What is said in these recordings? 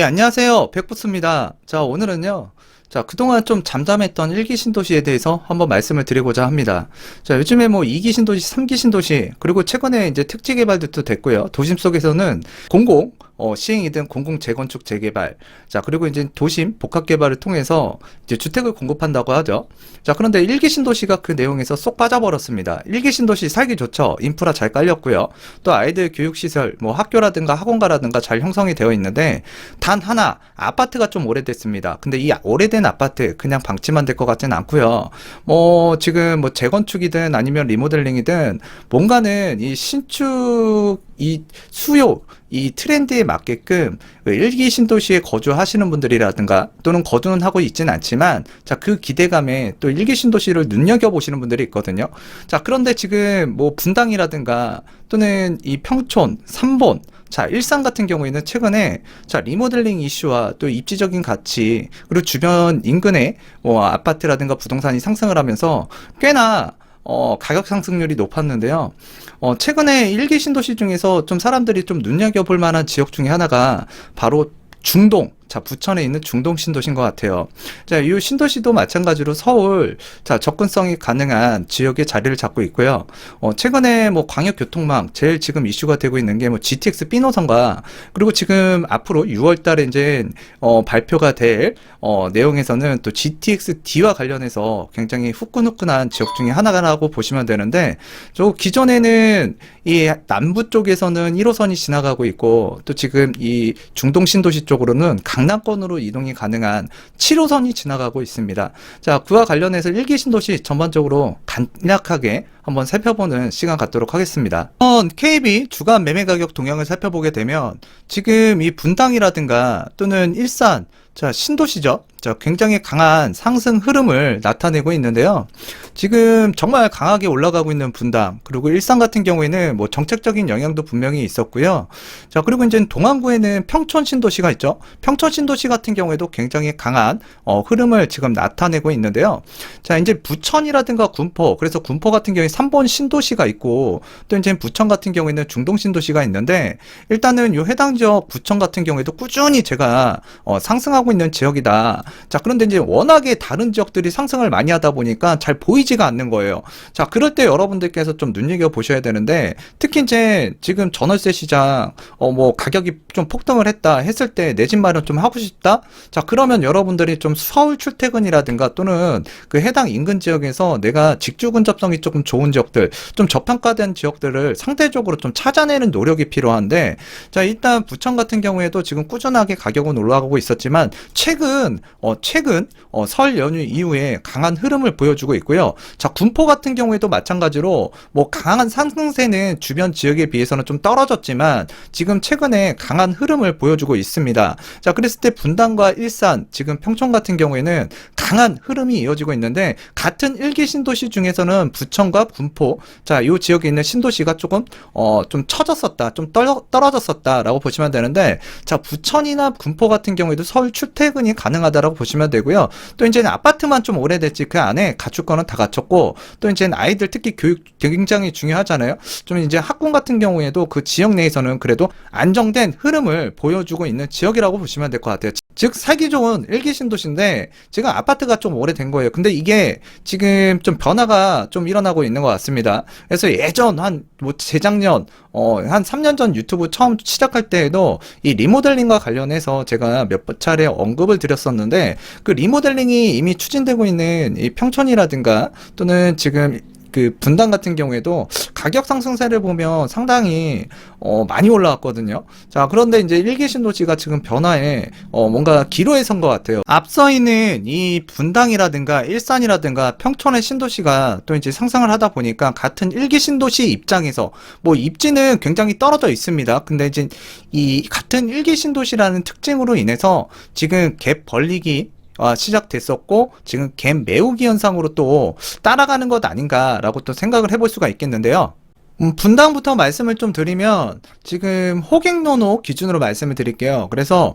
예, 안녕하세요. 백부스입니다. 자, 오늘은요. 자, 그동안 좀 잠잠했던 1기 신도시에 대해서 한번 말씀을 드리고자 합니다. 자, 요즘에 뭐 2기 신도시, 3기 신도시, 그리고 최근에 이제 특지 개발도 됐고요. 도심 속에서는 공공, 시행이든 공공 재건축 재개발. 자, 그리고 이제 도심 복합 개발을 통해서 이제 주택을 공급한다고 하죠. 자, 그런데 1기 신도시가 그 내용에서 쏙 빠져버렸습니다. 1기 신도시 살기 좋죠. 인프라 잘 깔렸고요. 또 아이들 교육시설, 뭐 학교라든가 학원가라든가 잘 형성이 되어 있는데, 단 하나, 아파트가 좀 오래됐습니다. 근데 이 오래된 아파트 그냥 방치만 될 것 같지는 않고요. 뭐 지금 뭐 재건축이든 아니면 리모델링이든 뭔가는 이 신축 이 수요 이 트렌드에 맞게끔 1기 신도시에 거주하시는 분들이라든가 또는 거주는 하고 있지는 않지만 자, 그 기대감에 또 1기 신도시를 눈여겨보시는 분들이 있거든요. 자, 그런데 지금 뭐 분당이라든가 또는 이 평촌, 삼본 자, 일산 같은 경우에는 최근에 자, 리모델링 이슈와 또 입지적인 가치 그리고 주변 인근의 뭐 아파트라든가 부동산이 상승을 하면서 꽤나 가격 상승률이 높았는데요. 최근에 1기 신도시 중에서 좀 사람들이 좀 눈여겨볼 만한 지역 중에 하나가 바로 중동, 자, 부천에 있는 중동 신도시인 것 같아요. 자, 이 신도시도 마찬가지로 서울, 자, 접근성이 가능한 지역에 자리를 잡고 있고요. 최근에 뭐 광역교통망, 제일 지금 이슈가 되고 있는 게 뭐 GTX B 노선과, 그리고 지금 앞으로 6월 달에 이제, 발표가 될, 내용에서는 또 GTX D와 관련해서 굉장히 후끈후끈한 지역 중에 하나라고 보시면 되는데, 저 기존에는 이 남부 쪽에서는 1호선이 지나가고 있고, 또 지금 이 중동 신도시 쪽으로는 강남권으로 이동이 가능한 7호선이 지나가고 있습니다. 자, 그와 관련해서 1기 신도시 전반적으로 간략하게 한번 살펴보는 시간 갖도록 하겠습니다. KB 주간 매매 가격 동향을 살펴보게 되면 지금 이 분당이라든가 또는 일산, 자, 신도시죠. 자, 굉장히 강한 상승 흐름을 나타내고 있는데요. 지금 정말 강하게 올라가고 있는 분당, 그리고 일산 같은 경우에는 뭐 정책적인 영향도 분명히 있었고요. 자, 그리고 이제 동안구에는 평촌 신도시가 있죠. 평촌 신도시 같은 경우에도 굉장히 강한 흐름을 지금 나타내고 있는데요. 자, 이제 부천이라든가 군포, 그래서 군포 같은 경우에 3번 신도시가 있고, 또 이제 부천 같은 경우에는 중동 신도시가 있는데, 일단은 요 해당 지역 부천 같은 경우에도 꾸준히 제가 상승하고 있는 지역이다. 자, 그런데 이제 워낙에 다른 지역들이 상승을 많이 하다 보니까 잘 보이지가 않는 거예요. 자, 그럴 때 여러분들께서 좀 눈여겨보셔야 되는데, 특히 이제 지금 전월세 시장, 뭐 가격이 좀 폭등을 했다 했을 때 내 집 마련 좀 하고 싶다? 자, 그러면 여러분들이 좀 서울 출퇴근이라든가 또는 그 해당 인근 지역에서 내가 직주 근접성이 조금 좋은 지역들, 좀 저평가된 지역들을 상대적으로 좀 찾아내는 노력이 필요한데, 자, 일단 부천 같은 경우에도 지금 꾸준하게 가격은 올라가고 있었지만, 최근 설 연휴 이후에 강한 흐름을 보여주고 있고요. 자, 군포 같은 경우에도 마찬가지로 뭐 강한 상승세는 주변 지역에 비해서는 좀 떨어졌지만 지금 최근에 강한 흐름을 보여주고 있습니다. 자, 그랬을 때 분당과 일산, 지금 평촌 같은 경우에는 강한 흐름이 이어지고 있는데 같은 1기 신도시 중에서는 부천과 군포, 자, 이 지역에 있는 신도시가 조금 좀 처졌었다, 좀 떨어졌었다라고 보시면 되는데, 자, 부천이나 군포 같은 경우에도 서울 출퇴근이 가능하다라고 보시면 되고요. 또 이제는 아파트만 좀 오래됐지 그 안에 갖출 거는 다 갖췄고, 또 이제는 아이들 특히 교육 굉장히 중요하잖아요. 좀 이제 학군 같은 경우에도 그 지역 내에서는 그래도 안정된 흐름을 보여주고 있는 지역이라고 보시면 될 것 같아요. 즉 살기 좋은 1기 신도시인데 지금 아파트가 좀 오래된 거예요. 근데 이게 지금 좀 변화가 좀 일어나고 있는 것 같습니다. 그래서 예전 한 뭐 재작년 한 3년 전 유튜브 처음 시작할 때에도 이 리모델링과 관련해서 제가 몇 차례 언급을 드렸었는데, 그 리모델링이 이미 추진되고 있는 이 평촌이라든가 또는 지금 그 분당 같은 경우에도 가격 상승세를 보면 상당히 많이 올라왔거든요. 자, 그런데 이제 1기 신도시가 지금 변화에 뭔가 기로에 선 것 같아요. 앞서 있는 이 분당이라든가 일산이라든가 평촌의 신도시가 또 이제 상승을 하다 보니까 같은 1기 신도시 입장에서 뭐 입지는 굉장히 떨어져 있습니다. 근데 이제 이 같은 1기 신도시라는 특징으로 인해서 지금 갭 벌리기 시작됐었고 지금 갭 메우기 현상으로 또 따라가는 것 아닌가라고 또 생각을 해볼 수가 있겠는데요. 분당부터 말씀을 좀 드리면 지금 호갱노노 기준으로 말씀을 드릴게요. 그래서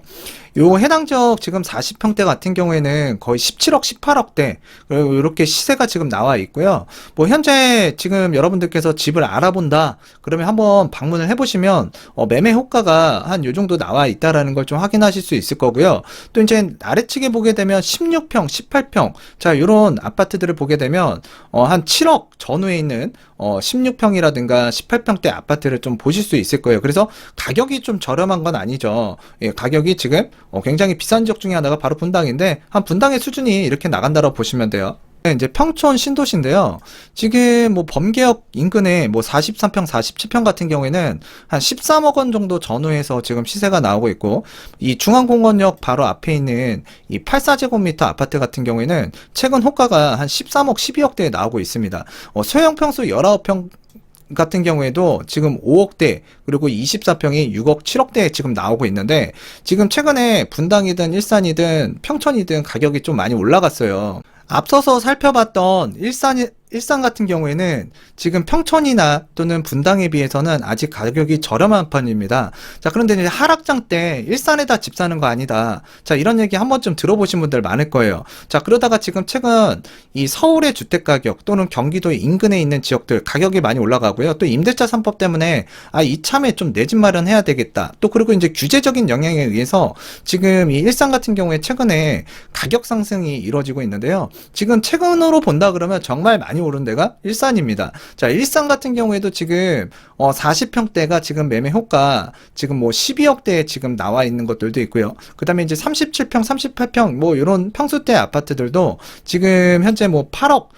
요 해당 지역 지금 40평대 같은 경우에는 거의 17억, 18억대 이렇게 시세가 지금 나와 있고요. 뭐 현재 지금 여러분들께서 집을 알아본다 그러면 한번 방문을 해보시면 매매 호가가 한 요 정도 나와 있다라는 걸 좀 확인하실 수 있을 거고요. 또 이제 아래측에 보게 되면 16평, 18평 자 요런 아파트들을 보게 되면 한 7억 전후에 있는 16평이라든가 18평대 아파트를 좀 보실 수 있을 거예요. 그래서 가격이 좀 저렴한 건 아니죠. 예, 가격이 지금 굉장히 비싼 지역 중에 하나가 바로 분당인데 한 분당의 수준이 이렇게 나간다고 보시면 돼요. 네, 이제 평촌 신도시인데요. 지금 뭐 범계역 인근에 뭐 43평, 47평 같은 경우에는 한 13억 원 정도 전후에서 지금 시세가 나오고 있고, 이 중앙공원역 바로 앞에 있는 이 84제곱미터 아파트 같은 경우에는 최근 호가가 한 13억, 12억대에 나오고 있습니다. 소형 평수 19평 같은 경우에도 지금 5억대 그리고 24평이 6억 7억대에 지금 나오고 있는데 지금 최근에 분당이든 일산이든 평촌이든 가격이 좀 많이 올라갔어요. 앞서서 살펴봤던 일산 같은 경우에는 지금 평촌이나 또는 분당에 비해서는 아직 가격이 저렴한 편입니다. 자, 그런데 이제 하락장 때 일산에다 집 사는 거 아니다. 자, 이런 얘기 한 번쯤 들어보신 분들 많을 거예요. 자, 그러다가 지금 최근 이 서울의 주택 가격 또는 경기도 인근에 있는 지역들 가격이 많이 올라가고요. 또 임대차 3법 때문에 이참에 좀 내 집 마련해야 되겠다. 또 그리고 이제 규제적인 영향에 의해서 지금 이 일산 같은 경우에 최근에 가격 상승이 이루어지고 있는데요. 지금 최근으로 본다 그러면 정말 많이 오른 데가 일산입니다. 자, 일산 같은 경우에도 지금 40평대가 지금 매매 호가 지금 뭐 12억대에 지금 나와 있는 것들도 있고요. 그 다음에 이제 37평, 38평 뭐 이런 평수대 아파트들도 지금 현재 뭐 8억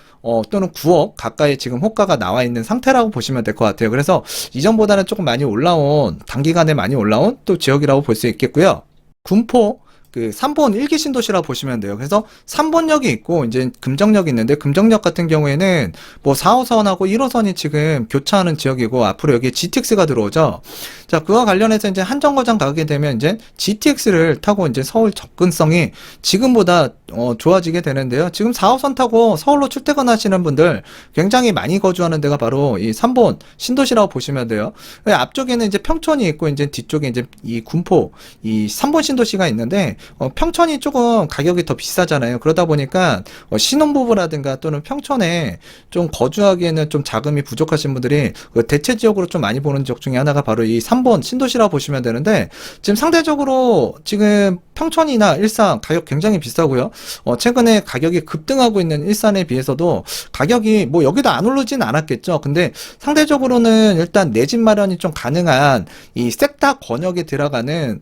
또는 9억 가까이 지금 호가가 나와 있는 상태라고 보시면 될 것 같아요. 그래서 이전보다는 조금 많이 올라온, 단기간에 많이 올라온 또 지역이라고 볼 수 있겠고요. 군포 그 3본 1기 신도시라고 보시면 돼요. 그래서 3본역이 있고 이제 금정역이 있는데 금정역 같은 경우에는 뭐 4호선하고 1호선이 지금 교차하는 지역이고 앞으로 여기에 GTX가 들어오죠. 자, 그와 관련해서 이제 한정거장 가게 되면 이제 GTX를 타고 이제 서울 접근성이 지금보다 좋아지게 되는데요. 지금 4호선 타고 서울로 출퇴근하시는 분들 굉장히 많이 거주하는 데가 바로 이 3본 신도시라고 보시면 돼요. 앞쪽에는 이제 평촌이 있고 이제 뒤쪽에 이제 이 군포 이 3본 신도시가 있는데 평촌이 조금 가격이 더 비싸잖아요. 그러다 보니까 신혼부부라든가 또는 평촌에 좀 거주하기에는 좀 자금이 부족하신 분들이 그 대체 지역으로 좀 많이 보는 지역 중에 하나가 바로 이 3번 신도시라고 보시면 되는데 지금 상대적으로 지금 평촌이나 일산 가격 굉장히 비싸고요. 최근에 가격이 급등하고 있는 일산에 비해서도 가격이 뭐 여기도 안 오르진 않았겠죠. 근데 상대적으로는 일단 내 집 마련이 좀 가능한 이 섹터 권역에 들어가는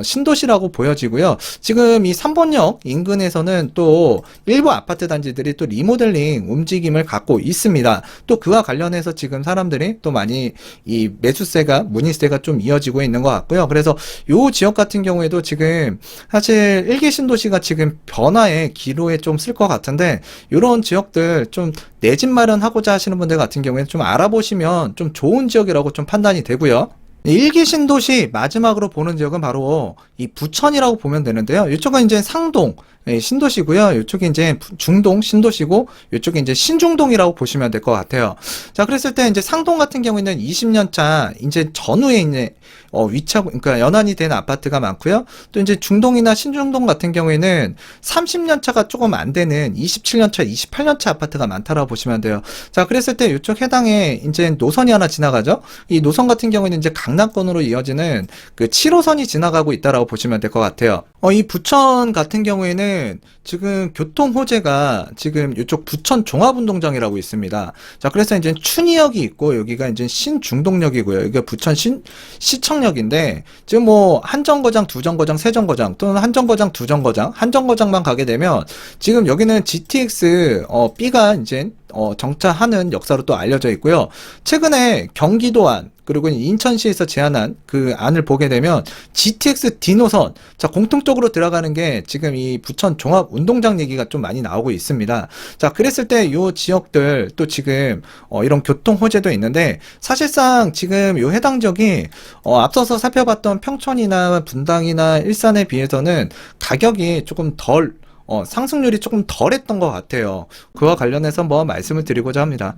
신도시라고 보여지고요. 지금 이 3번역 인근에서는 또 일부 아파트 단지들이 또 리모델링 움직임을 갖고 있습니다. 또 그와 관련해서 지금 사람들이 또 많이 이 매수세가 문의세가 좀 이어지고 있는 것 같고요. 그래서 요 지역 같은 경우에도 지금 사실 1기 신도시가 지금 변화의 기로에 좀 쓸 것 같은데 이런 지역들 좀 내 집 마련하고자 하시는 분들 같은 경우에는 좀 알아보시면 좀 좋은 지역이라고 좀 판단이 되고요. 1기 신도시 마지막으로 보는 지역은 바로 이 부천이라고 보면 되는데요. 이쪽은 이제 상동 신도시고요. 이쪽이 이제 중동 신도시고 이쪽이 이제 신중동이라고 보시면 될 것 같아요. 자, 그랬을 때 이제 상동 같은 경우에는 20년 차 이제 전후에 이제 위치하고 그러니까 연한이 된 아파트가 많고요. 또 이제 중동이나 신중동 같은 경우에는 30년 차가 조금 안 되는 27년 차, 28년 차 아파트가 많다라고 보시면 돼요. 자, 그랬을 때 이쪽 해당에 이제 노선이 하나 지나가죠. 이 노선 같은 경우에는 이제 강남권으로 이어지는 그 7호선이 지나가고 있다라고 보시면 될 것 같아요. 이 부천 같은 경우에는 지금 교통 호재가 지금 이쪽 부천 종합운동장이라고 있습니다. 자, 그래서 이제 춘희역이 있고 여기가 이제 신중동역이고요. 여기가 부천 시청역인데 지금 뭐 한정거장, 두정거장, 세정거장 또는 한정거장, 두정거장, 한정거장만 가게 되면 지금 여기는 GTX B가 이제 정차하는 역사로 또 알려져 있고요. 최근에 경기도 안 그리고 인천시에서 제안한 그 안을 보게 되면 GTX D 노선 자 공통적으로 들어가는 게 지금 이 부천 종합 운동장 얘기가 좀 많이 나오고 있습니다. 자, 그랬을 때 요 지역들 또 지금 이런 교통 호재도 있는데 사실상 지금 요 해당 지역이 앞서서 살펴봤던 평촌이나 분당이나 일산에 비해서는 가격이 조금 덜 상승률이 조금 덜했던 것 같아요. 그와 관련해서 한번 말씀을 드리고자 합니다.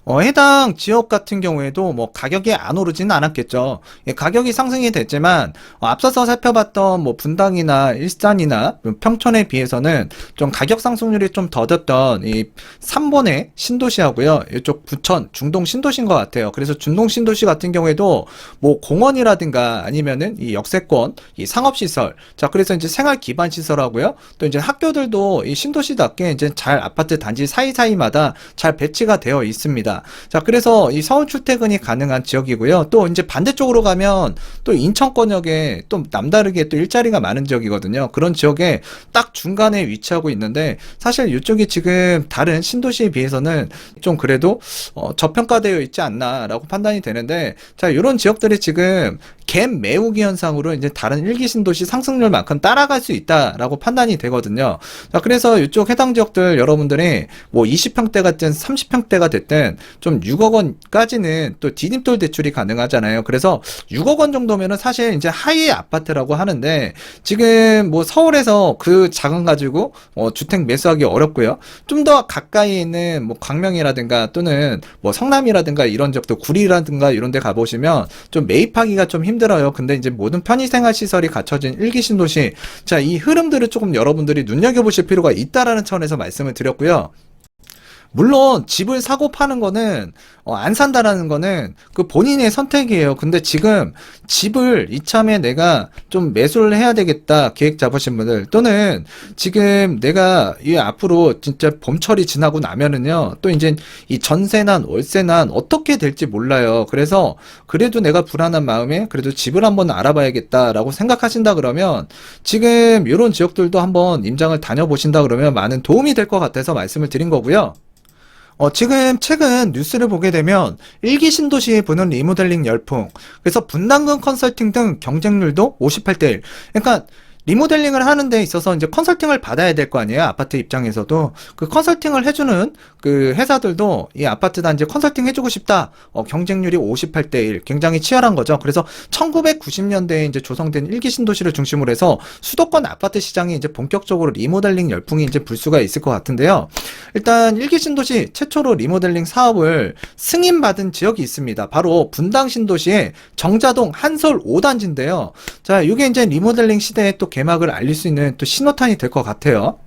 해당 지역 같은 경우에도 뭐 가격이 안 오르지는 않았겠죠. 예, 가격이 상승이 됐지만 앞서서 살펴봤던 뭐 분당이나 일산이나 평촌에 비해서는 좀 가격 상승률이 좀 더뎠던 이 3번의 신도시하고요. 이쪽 부천, 중동 신도시인 것 같아요. 그래서 중동 신도시 같은 경우에도 뭐 공원이라든가 아니면은 이 역세권, 이 상업시설, 자 그래서 이제 생활 기반 시설하고요. 또 이제 학교들도 이 신도시답게 이제 잘 아파트 단지 사이사이마다 잘 배치가 되어 있습니다. 자, 그래서 이 서울 출퇴근이 가능한 지역이고요. 또 이제 반대쪽으로 가면 또 인천권역에 또 남다르게 또 일자리가 많은 지역이거든요. 그런 지역에 딱 중간에 위치하고 있는데 사실 이쪽이 지금 다른 신도시에 비해서는 좀 그래도 저평가되어 있지 않나라고 판단이 되는데 자, 이런 지역들이 지금 갭 메우기 현상으로 이제 다른 일기 신도시 상승률만큼 따라갈 수 있다라고 판단이 되거든요. 자, 그래서 이쪽 해당 지역들 여러분들이 뭐 20평대가 됐든 30평대가 됐든 좀 6억 원까지는 또 디딤돌 대출이 가능하잖아요. 그래서 6억 원 정도면은 사실 이제 하이 아파트라고 하는데 지금 뭐 서울에서 그 자금 가지고 주택 매수하기 어렵고요. 좀 더 가까이 있는 뭐 광명이라든가 또는 뭐 성남이라든가 이런 지역도 구리라든가 이런 데 가보시면 좀 매입하기가 좀 힘들어요. 근데 이제 모든 편의생활 시설이 갖춰진 일기 신도시, 자, 이 흐름들을 조금 여러분들이 눈여겨보실 필요가 있다라는 차원에서 말씀을 드렸고요. 물론 집을 사고 파는 거는 안 산다라는 거는 그 본인의 선택이에요. 근데 지금 집을 이참에 내가 좀 매수를 해야 되겠다 계획 잡으신 분들 또는 지금 내가 이 앞으로 진짜 봄철이 지나고 나면은요 또 이제 이 전세난 월세난 어떻게 될지 몰라요. 그래서 그래도 내가 불안한 마음에 그래도 집을 한번 알아봐야겠다라고 생각하신다 그러면 지금 이런 지역들도 한번 임장을 다녀보신다 그러면 많은 도움이 될 것 같아서 말씀을 드린 거고요. 지금 최근 뉴스를 보게 되면 일기 신도시에 부는 리모델링 열풍, 그래서 분담금 컨설팅 등 경쟁률도 58대 1. 그러니까 리모델링을 하는 데 있어서 이제 컨설팅을 받아야 될 거 아니에요. 아파트 입장에서도. 그 컨설팅을 해주는 그 회사들도 이 아파트 단지 컨설팅 해주고 싶다. 경쟁률이 58대 1. 굉장히 치열한 거죠. 그래서 1990년대에 이제 조성된 일기 신도시를 중심으로 해서 수도권 아파트 시장이 이제 본격적으로 리모델링 열풍이 이제 불 수가 있을 것 같은데요. 일단 일기 신도시 최초로 리모델링 사업을 승인받은 지역이 있습니다. 바로 분당 신도시의 정자동 한솔 5단지인데요. 자, 이게 이제 리모델링 시대에 또 개막을 알릴 수 있는 또 신호탄이 될 것 같아요.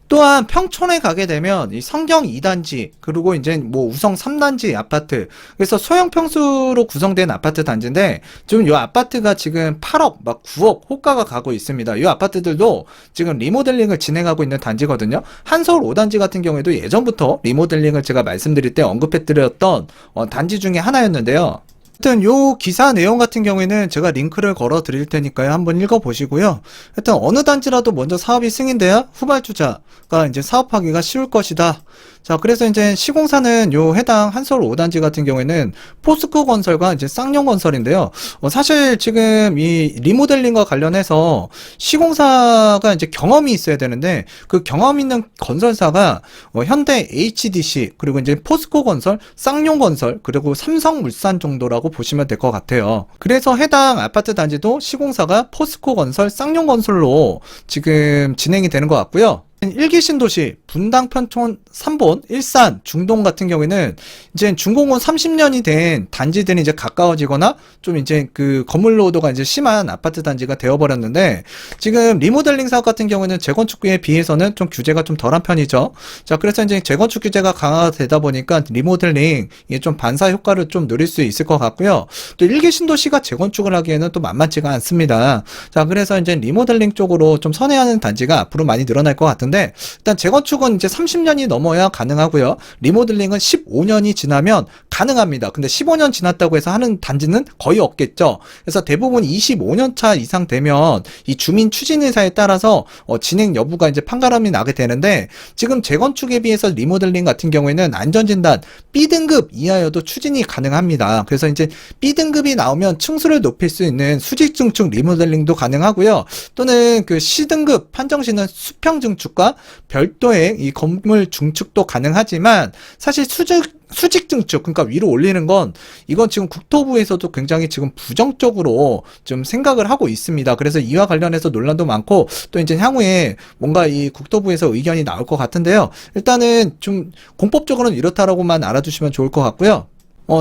또한 평촌에 가게 되면 이 성경 2단지 그리고 이제 뭐 우성 3단지 아파트, 그래서 소형 평수로 구성된 아파트 단지인데 지금 이 아파트가 지금 8억 막 9억 호가가 가고 있습니다. 이 아파트들도 지금 리모델링을 진행하고 있는 단지거든요. 한서울 5단지 같은 경우에도 예전부터 리모델링을 제가 말씀드릴 때 언급해드렸던 단지 중에 하나였는데요. 하여튼 요 기사 내용 같은 경우에는 제가 링크를 걸어 드릴 테니까요. 한번 읽어 보시고요. 하여튼 어느 단지라도 먼저 사업이 승인돼야 후발주자가 이제 사업하기가 쉬울 것이다. 자, 그래서 이제 시공사는 요 해당 한서울 5단지 같은 경우에는 포스코 건설과 이제 쌍용 건설인데요. 사실 지금 이 리모델링과 관련해서 시공사가 이제 경험이 있어야 되는데 그 경험 있는 건설사가 현대 HDC 그리고 이제 포스코 건설, 쌍용 건설 그리고 삼성물산 정도라고 보시면 될 것 같아요. 그래서 해당 아파트 단지도 시공사가 포스코 건설, 쌍용 건설로 지금 진행이 되는 것 같고요. 일기 신도시 분당 편촌 3본 일산 중동 같은 경우에는 이제 준공은 30년이 된 단지들이 이제 가까워지거나 좀 이제 그 건물 노후도가 이제 심한 아파트 단지가 되어버렸는데 지금 리모델링 사업 같은 경우에는 재건축에 비해서는 좀 규제가 좀 덜한 편이죠. 자, 그래서 이제 재건축 규제가 강화되다 보니까 리모델링 이게 좀 반사 효과를 좀 누릴 수 있을 것 같고요. 또 일기 신도시가 재건축을 하기에는 또 만만치가 않습니다. 자, 그래서 이제 리모델링 쪽으로 좀 선회하는 단지가 앞으로 많이 늘어날 것 같은데 일단 재건축은 이제 30년이 넘어야 가능하고요. 리모델링은 15년이 지나면 가능합니다. 근데 15년 지났다고 해서 하는 단지는 거의 없겠죠. 그래서 대부분 25년 차 이상 되면 이 주민 추진 의사에 따라서 진행 여부가 이제 판가름이 나게 되는데 지금 재건축에 비해서 리모델링 같은 경우에는 안전진단 B등급 이하여도 추진이 가능합니다. 그래서 이제 B등급이 나오면 층수를 높일 수 있는 수직 증축 리모델링도 가능하고요. 또는 그 C등급 판정시는 수평 증축과 증축과 별도의 이 건물 중축도 가능하지만 사실 수직 증축, 그러니까 위로 올리는 건 이건 지금 국토부에서도 굉장히 지금 부정적으로 좀 생각을 하고 있습니다. 그래서 이와 관련해서 논란도 많고 또 이제 향후에 뭔가 이 국토부에서 의견이 나올 것 같은데요. 일단은 좀 공법적으로는 이렇다라고만 알아두시면 좋을 것 같고요.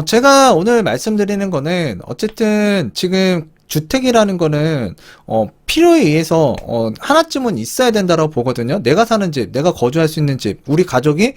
제가 오늘 말씀드리는 거는 어쨌든 지금 주택이라는 거는 필요에 의해서 하나쯤은 있어야 된다고 보거든요. 내가 사는 집, 내가 거주할 수 있는 집, 우리 가족이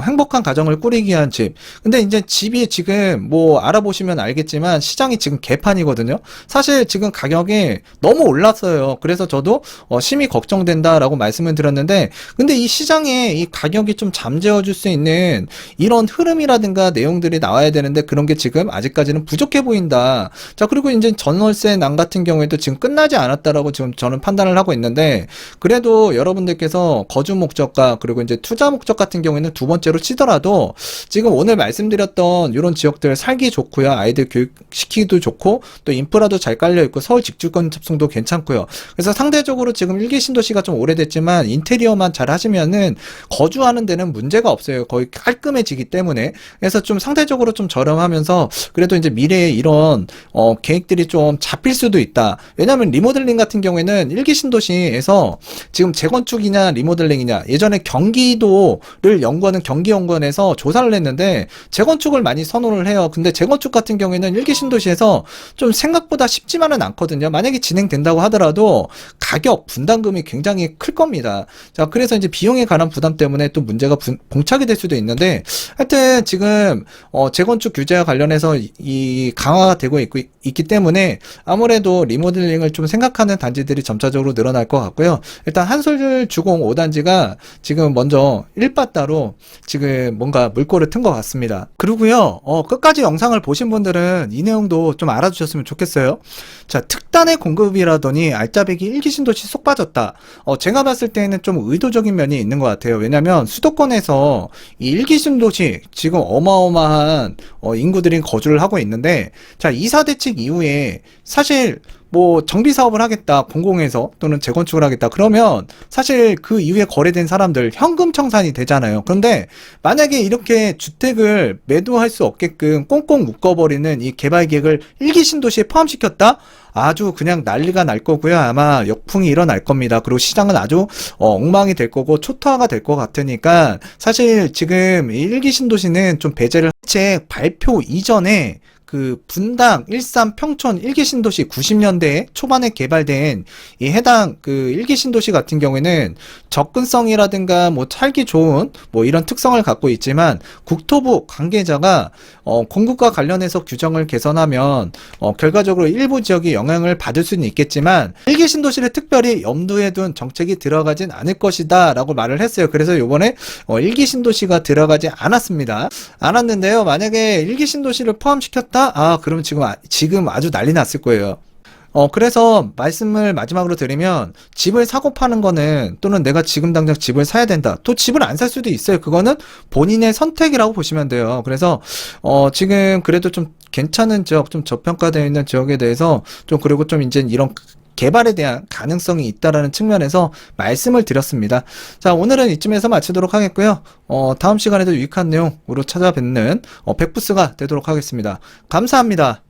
행복한 가정을 꾸리기 위한 집. 근데 이제 집이 지금 뭐 알아보시면 알겠지만 시장이 지금 개판이거든요. 사실 지금 가격이 너무 올랐어요. 그래서 저도 심히 걱정된다라고 말씀을 드렸는데, 근데 이 시장에 이 가격이 좀 잠재워 줄 수 있는 이런 흐름이라든가 내용들이 나와야 되는데 그런 게 지금 아직까지는 부족해 보인다. 자, 그리고 이제 전월세 난 같은 경우에도 지금 끝나지 않았다라고 지금 저는 판단을 하고 있는데, 그래도 여러분들께서 거주 목적과 그리고 이제 투자 목적 같은 경우에는 두 번째로 치더라도 지금 오늘 말씀드렸던 이런 지역들 살기 좋고요. 아이들 교육시키기도 좋고 또 인프라도 잘 깔려 있고 서울 직주권 접근도 괜찮고요. 그래서 상대적으로 지금 1기 신도시가 좀 오래됐지만 인테리어만 잘 하시면은 거주하는 데는 문제가 없어요. 거의 깔끔해지기 때문에. 그래서 좀 상대적으로 좀 저렴하면서 그래도 이제 미래에 이런 계획들이 좀 잡힐 수도 있다. 왜냐하면 리모델링 같은 경우에는 1기 신도시에서 지금 재건축이냐 리모델링이냐, 예전에 경기도를 연구하는 경기연구원에서 조사를 했는데 재건축을 많이 선호를 해요. 근데 재건축 같은 경우에는 1기 신도시에서 좀 생각보다 쉽지만은 않거든요. 만약에 진행된다고 하더라도 가격 분담금이 굉장히 클 겁니다. 자, 그래서 이제 비용에 관한 부담 때문에 또 문제가 봉착이 될 수도 있는데, 하여튼 지금 재건축 규제와 관련해서 이 강화가 되고 있기 때문에 아무래도 리모델링을 좀 생각하는 단지들이 점차적으로 늘어날 것 같고요. 일단 한솔 주공 5단지가 지금 먼저 1바따로 지금 뭔가 물꼬를 튼 것 같습니다. 그리고요, 끝까지 영상을 보신 분들은 이 내용도 좀 알아주셨으면 좋겠어요. 자, 특단의 공급이라더니 알짜배기 1기 신도시 쏙 빠졌다. 제가 봤을 때는 좀 의도적인 면이 있는 것 같아요. 왜냐면 수도권에서 이 1기 신도시 지금 어마어마한 인구들이 거주를 하고 있는데, 자, 이사 대책 이후에 사실 뭐 정비 사업을 하겠다, 공공에서 또는 재건축을 하겠다 그러면 사실 그 이후에 거래된 사람들 현금 청산이 되잖아요. 그런데 만약에 이렇게 주택을 매도할 수 없게끔 꽁꽁 묶어버리는 이 개발 계획을 1기 신도시에 포함시켰다? 아주 그냥 난리가 날 거고요. 아마 역풍이 일어날 겁니다. 그리고 시장은 아주 엉망이 될 거고 초토화가 될 것 같으니까 사실 지금 1기 신도시는 좀 배제를, 책 발표 이전에 그 분당, 일산, 평촌 1기 신도시 90년대 초반에 개발된 이 해당 그 1기 신도시 같은 경우에는 접근성이라든가 뭐 살기 좋은 뭐 이런 특성을 갖고 있지만 국토부 관계자가 공급과 관련해서 규정을 개선하면 결과적으로 일부 지역이 영향을 받을 수는 있겠지만 1기 신도시를 특별히 염두에 둔 정책이 들어가진 않을 것이다 라고 말을 했어요. 그래서 요번에 1기 신도시가 들어가지 않았는데요. 만약에 1기 신도시를 포함시켰다? 그러면 지금 아주 난리 났을 거예요. 그래서 말씀을 마지막으로 드리면 집을 사고 파는 거는, 또는 내가 지금 당장 집을 사야 된다. 또 집을 안 살 수도 있어요. 그거는 본인의 선택이라고 보시면 돼요. 그래서 지금 그래도 좀 괜찮은 지역, 좀 저평가되어 있는 지역에 대해서 좀, 그리고 좀 이제 이런 개발에 대한 가능성이 있다라는 측면에서 말씀을 드렸습니다. 자, 오늘은 이쯤에서 마치도록 하겠고요. 다음 시간에도 유익한 내용으로 찾아뵙는 백부스가 되도록 하겠습니다. 감사합니다.